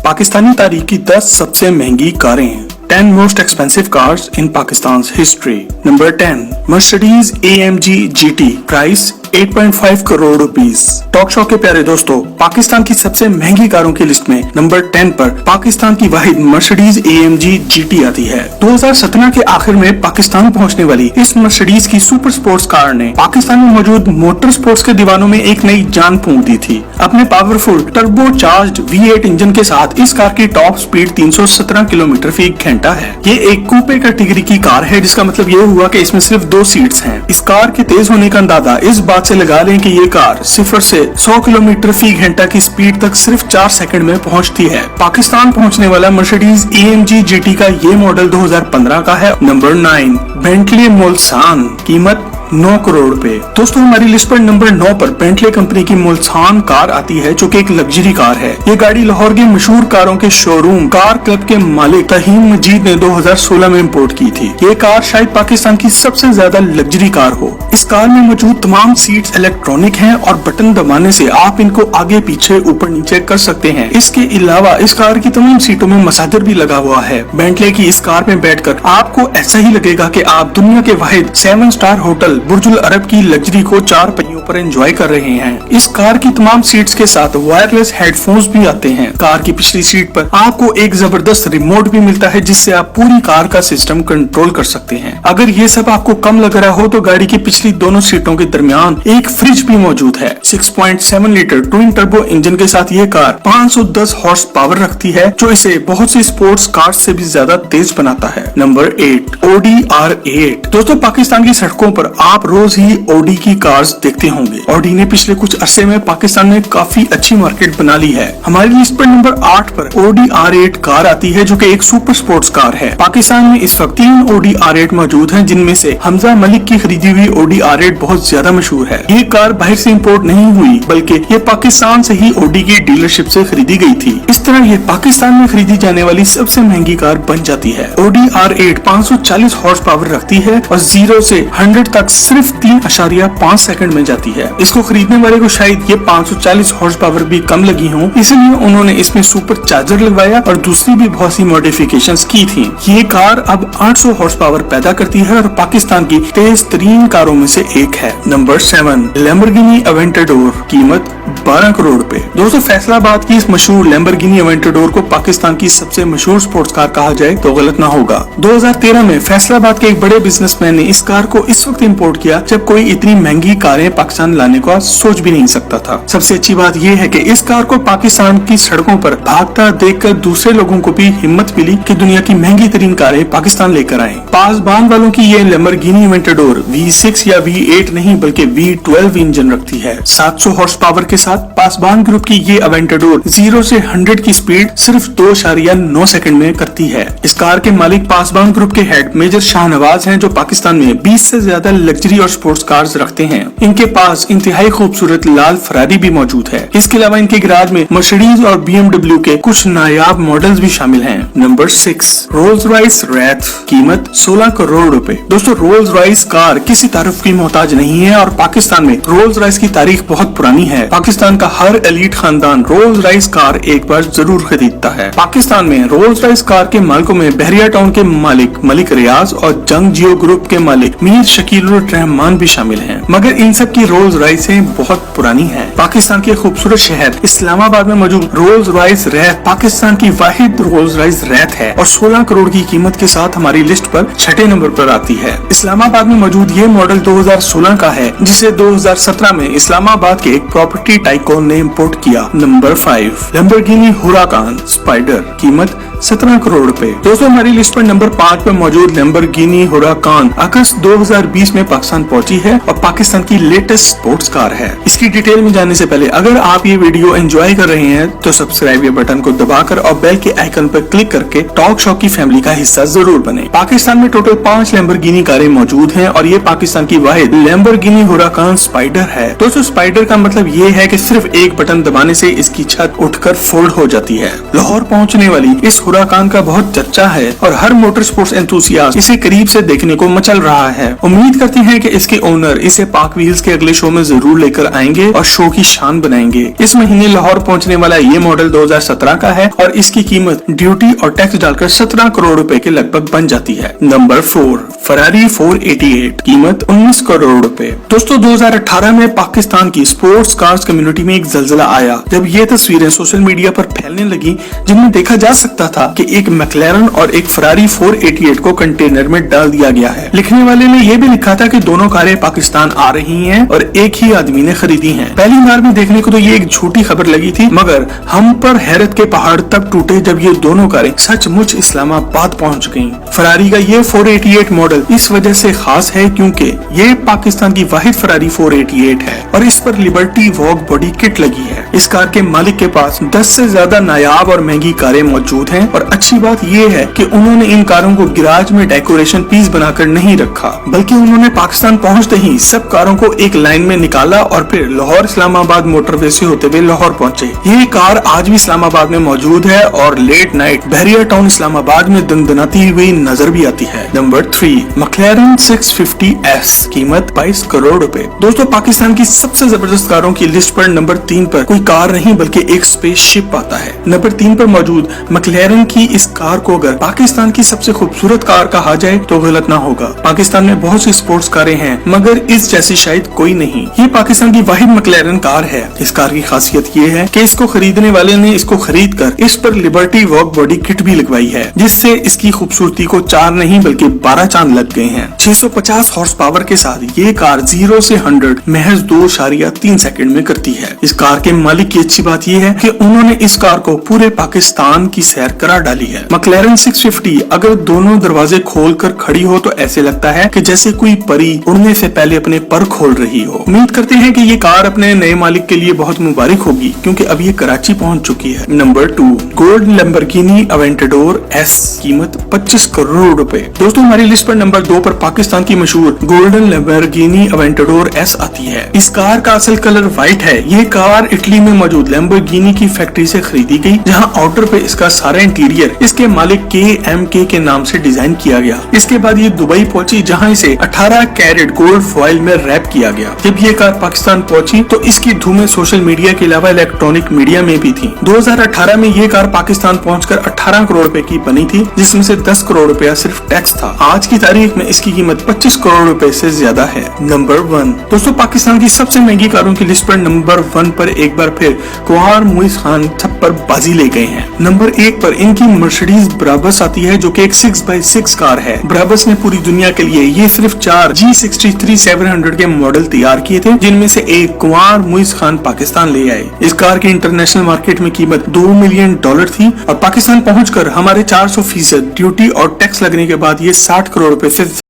पाकिस्तानी तारीख की 10 सबसे महंगी कारें। 10 most expensive cars in Pakistan's history. Number 10, Mercedes AMG GT, price 8.5 crore rupees. Talk show के प्यारे दोस्तों, पाकिस्तान की सबसे महंगी कारों की लिस्ट में नंबर 10 पर पाकिस्तान की वाहिद मर्सिडीज AMG GT आती है। 2017 के आखिर में पाकिस्तान पहुंचने वाली इस मर्सिडीज की सुपर स्पोर्ट्स कार ने पाकिस्तान में मौजूद मोटर स्पोर्ट्स के दीवानों में एक नई जान फूंक दी थी। अपने powerful turbo charged V8 engine के साथ इस कार की टॉप स्पीड 317 किलोमीटर फी घंटा है। ये एक कूपे कैटेगरी की कार है, जिसका मतलब ये हुआ कि इसमें सिर्फ 2 सीट्स हैं। इस कार के तेज होने का अंदाजा इस बात से लगा लें कि ये कार 0 से 100 किलोमीटर फी घंटा की स्पीड तक सिर्फ 4 सेकंड में पहुंचती है। पाकिस्तान पहुंचने वाला मर्सिडीज AMG GT का ये मॉडल 2015 का है। नंबर 9, बेंटली मुल्सान, कीमत 9 करोड़ रुपए। दोस्तों, हमारी लिस्ट पर नंबर 9 पर बेंटली कंपनी की मुल्सान कार आती है, जो कि एक लग्जरी कार है। ये गाड़ी लाहौर के मशहूर कारों के शोरूम कार क्लब के मालिक तहीम मजीद ने 2016 में इंपोर्ट की थी। ये कार शायद पाकिस्तान की सबसे ज्यादा लग्जरी कार हो। इस कार में मौजूद तमाम सीट्स इलेक्ट्रॉनिक हैं और बटन दबाने से आप इनको आगे पीछे ऊपर नीचे कर सकते हैं। इसके अलावा इस कार की तमाम सीटों में मसाजर भी लगा हुआ है। बेंटली की इस कार में बैठकर आपको ऐसा ही लगेगा कि आप दुनिया के वाहिद 7 स्टार होटल बुर्जुल अरब की लग्जरी को 4 पहियों पर एंजॉय कर रहे हैं। इस कार की तमाम सीट्स के साथ वायरलेस हेडफोन्स भी आते हैं। कार की पिछली सीट पर आपको एक जबरदस्त रिमोट भी मिलता है, जिससे आप पूरी कार का सिस्टम कंट्रोल कर सकते हैं। अगर ये सब आपको कम लग रहा हो तो गाड़ी की पिछली दोनों सीटों के दरमियान एक फ्रिज भी मौजूद है। 6.7 लीटर ट्विन टर्बो इंजन के साथ ये कार 510 हॉर्स पावर रखती है, जो इसे बहुत सी स्पोर्ट्स कार से भी ज्यादा तेज बनाता है। Number 8, Audi R8। दोस्तों, पाकिस्तान की सड़कों पर आप रोज ही Audi की कार्स देखते होंगे। Audi ने पिछले कुछ अरसे में पाकिस्तान में काफी अच्छी मार्केट बना ली है। हमारी लिस्ट पर नंबर 8 पर Audi R8 कार आती है, जो कि एक सुपर स्पोर्ट्स कार है। पाकिस्तान में इस वक्त 3 Audi R8 मौजूद हैं, जिनमें से हमजा मलिक की खरीदी हुई Audi R8 बहुत ज्यादा मशहूर है। ये कार बाहर से इंपोर्ट नहीं हुई, बल्कि ये पाकिस्तान से ही Audi की डीलरशिप से खरीदी गई थी। इस तरह ये पाकिस्तान में खरीदी जाने वाली सबसे महंगी कार बन जाती है। Audi R8 540 हॉर्स पावर रखती है और 0 से 100 तक सिर्फ 3.5 सेकंड में जाती है। इसको खरीदने वाले को शायद ये 540 हॉर्स पावर भी कम लगी हो, इसलिए उन्होंने इसमें सुपर चार्जर लगवाया और दूसरी भी बहुत सी मॉडिफिकेशंस की थी। ये कार अब 800 हॉर्स पावर पैदा करती है और पाकिस्तान की तेज तरीन कारों में से एक है। नंबर 7, लैम्बोर्गिनी अवेंटाडोर, कीमत 12 करोड़ रुपए। दोस्तों, फैसलाबाद की इस मशहूर लैम्बोर्गिनी अवेंटाडोर को पाकिस्तान की सबसे मशहूर स्पोर्ट्स कार कहा जाए तो गलत ना होगा। 2013 में फैसलाबाद के एक बड़े बिजनेसमैन ने इस कार को इस वक्त इंपोर्ट किया जब कोई इतनी महंगी कारें पाकिस्तान लाने का सोच भी नहीं सकता था। सबसे अच्छी बात यह है कि इस कार को पाकिस्तान की सड़कों पर भागता देखकर दूसरे लोगों को भी हिम्मत मिली कि दुनिया की महंगी तरीन कारें पाकिस्तान लेकर आएं। पासबान वालों की ये लैम्बोर्गिनी अवेंटाडोर V6 या V8 नहीं बल्कि V12 इंजन रखती है। 700 हॉर्स पावर के साथ पासबान ग्रुप की ये अवेंटाडोर 0 से 100 की स्पीड सिर्फ 2.9 सेकंड में करती है। इस कार के मालिक पासबान ग्रुप के हेड मेजर शाहनवाज हैं, जो पाकिस्तान में 20 से ज्यादा लग्जरी और स्पोर्ट्स कार्स रखते हैं। इनके पास इंतहाई खूबसूरत लाल फरारी भी मौजूद है। इसके अलावा इनके गैराज में मर्सिडीज और BMW के कुछ नायाब मॉडल्स भी शामिल हैं। नंबर 6, रोल्स रॉयस रैथ, कीमत 16 करोड़ रुपए। दोस्तों, रोल्स रॉयस कार किसी तारुफ की मोहताज नहीं है और पाकिस्तान में रोल्स रॉयस की तारीख बहुत पुरानी है। पाकिस्तान का हर एलीट खानदान रोल्स रॉयस कार एक बार जरूर खरीदता है। पाकिस्तान में रोल्स रॉयस कार के मालिकों में बहरिया टाउन के मालिक मलिक रियाज और जंग जियो ग्रुप के मालिक मीर शकील रहमान भी शामिल हैं। मगर इन सब की रोल्स रॉयसें बहुत पुरानी हैं। पाकिस्तान के खूबसूरत शहर इस्लामाबाद में मौजूद रोल्स रॉयस रैथ पाकिस्तान की वाहिद रोल्स रॉयस रैथ है और 16 करोड़ की कीमत के साथ हमारी लिस्ट पर 6ठे नंबर पर आती है। इस्लामाबाद में मौजूद ये मॉडल 2016 का है, जिसे 2017 में इस्लामाबाद के एक प्रॉपर्टी टाइकून ने इंपोर्ट किया। नंबर 5, लैम्बोर्गिनी हुराकान स्पाइडर, कीमत 17 करोड़ रुपए। दोस्तों, हमारी लिस्ट पर नंबर 5 पर मौजूद लैम्बोर्गिनी हुराकान अगस्त 2020 में पाकिस्तान पहुंची है और पाकिस्तान की लेटेस्ट स्पोर्ट्स कार है। इसकी डिटेल में जाने से पहले अगर आप ये वीडियो एंजॉय कर रहे हैं तो सब्सक्राइब के बटन को दबाकर और बेल के आइकन पर क्लिक करके टॉक शो की फैमिली का हिस्सा जरूर बने। पाकिस्तान में टोटल 5 लैम्बोर्गिनी कारें मौजूद हैं और ये पाकिस्तान की वाहिद लैम्बोर्गिनी हुराकान स्पाइडर है। दोस्तों, स्पाइडर का मतलब ये है कि सिर्फ एक बटन दबाने से इसकी छत उठकर फोल्ड हो जाती है। लाहौर पहुंचने वाली इस हुराकान का बहुत चर्चा है और हर मोटर स्पोर्ट्स एंथुसियास्ट इसे करीब से देखने को मचल रहा है। उम्मीद करते हैं कि इसके ओनर इसे पाक व्हील्स के अगले शो में जरूर लेकर आएंगे और शो की शान बनाएंगे। इस महीने लाहौर पहुंचने वाला ये मॉडल 2017 का है और इसकी कीमत ड्यूटी और टैक्स डालकर 17 करोड़ रुपए के लगभग बन जाती है। नंबर 4, फरारी 488, कीमत 19 करोड़ रुपए। दोस्तों 2018 में पाकिस्तान की स्पोर्ट्स कार्स कम्युनिटी में एक जल्जला आया जब ये तस्वीरें सोशल मीडिया पर फैलने लगी, जिनमें देखा जा सकता था कि एक मैक्लेरन और एक फरारी 488 को कंटेनर में डाल दिया गया है। लिखने वाले ने यह भी लिखा था कि दोनों कारें पाकिस्तान आ रही हैं और एक ही आदमी ने खरीदी हैं। पहली बार में देखने को तो ये एक झूठी खबर लगी थी, मगर हम पर हैरत के पहाड़ तब टूटे जब ये दोनों कारें सचमुच इस्लामाबाद पहुंच गईं। फरारी का ये 488 मॉडल इस वजह से खास है क्योंकि ये पाकिस्तान की वाहिद फरारी 488 है और इस पर लिबर्टी वॉक बॉडी किट लगी है। इस कार के मालिक के पास 10 से ज्यादा नायाब और महंगी कारें मौजूद हैं और अच्छी बात ये है कि उन्होंने इन कारों को गैराज में डेकोरेशन पीस बनाकर नहीं रखा, बल्कि उन्होंने पाकिस्तान पहुंचते ही सब कारों को एक लाइन में निकाला और फिर लाहौर इस्लामाबाद मोटरवे से होते हुए लाहौर पहुंचे। ये कार आज भी इस्लामाबाद में मौजूद है और लेट नाइट बहरिया टाउन इस्लामाबाद में दंदनाती हुई नजर भी आती है। नंबर 3, मैक्लेरन 650S, कीमत 22 करोड़ रुपए। दोस्तों पाकिस्तान की सबसे जबरदस्त कारों की लिस्ट पर नंबर 3 पर कोई कार नहीं बल्कि एक स्पेसशिप आता है। नंबर 3 पर मौजूद मैक्लेरन की इस कार को अगर पाकिस्तान की सबसे खूबसूरत कार कहा जाए तो गलत ना होगा। पाकिस्तान में बहुत सी स्पोर्ट्स कारें हैं मगर इस जैसी शायद कोई नहीं। ये पाकिस्तान की वाहिद मैक्लेरन कार है। इस कार की खासियत ये है कि इसको खरीदने वाले ने इसको खरीद कर इस पर लिबर्टी वॉक बॉडी किट भी लगवाई है, जिससे इसकी खूबसूरती को 4 नहीं बल्कि 12 चांद लग गए हैं। 650 हॉर्स पावर के साथ ये कार 0 से 100 महज 2.3 सेकंड में करती है। इस कार के मालिक की अच्छी बात यह है कि उन्होंने इस कार को पूरे पाकिस्तान की सैर करा डाली है। मैक्लेरन 650 अगर दोनों दरवाजे खोलकर खड़ी हो तो ऐसे लगता है कि जैसे कोई परी उड़ने से पहले अपने पर खोल रही हो। उम्मीद करते हैं कि ये कार अपने नए मालिक के लिए बहुत मुबारक होगी क्योंकि अब ये कराची पहुंच चुकी है। Number 2, gold Lamborghini Aventador S, कीमत 25 करोड़ रुपए। दोस्तों हमारी लिस्ट पर नंबर 2 पर पाकिस्तान की मशहूर गोल्डन लैम्बोर्गिनी अवेंटाडोर S आती है। इस कार का असल कलर व्हाइट है। ये कार इटली में मौजूद लैम्बोर्गिनी की फैक्ट्री से खरीदी गई, जहां आउटर पे इसका सारा इंटीरियर इसके मालिक KMK के नाम से डिजाइन किया गया। इसके बाद ये दुबई पहुंची जहां इसे 18 कैरेट गोल्ड फॉइल में रैप किया गया। जब ये कार पाकिस्तान पहुंची तो इसकी धूमें सोशल मीडिया के अलावा इलेक्ट्रॉनिक मीडिया में भी थी। 2018 में ये कार पाकिस्तान पहुंचकर 18 करोड़ रुपए की बनी थी, जिसमें से 10 करोड़ रुपया सिर्फ टैक्स था। आज की तारीख में इसकी कीमत 25 करोड़ रुपए से ज्यादा है। नंबर 1, दोस्तों पाकिस्तान की सबसे महंगी कारों की लिस्ट पर नंबर 1 पर एक बार फिर कुंवर मुइज खान थप्पड़ बाजी ले गए हैं। नंबर 1 पर इनकी मर्सिडीज ब्राबस आती है जो कि एक 6x6 कार है। ब्राबस ने पूरी दुनिया के लिए ये सिर्फ 4 G63-700 के मॉडल तैयार किए थे, जिनमें से एक कुंवर मुइज खान पाकिस्तान ले आए। इस कार की इंटरनेशनल मार्केट में कीमत $2 मिलियन थी और पाकिस्तान पहुंचकर हमारे 400% ड्यूटी और टैक्स लगने के बाद ये 60 करोड़ रुपए से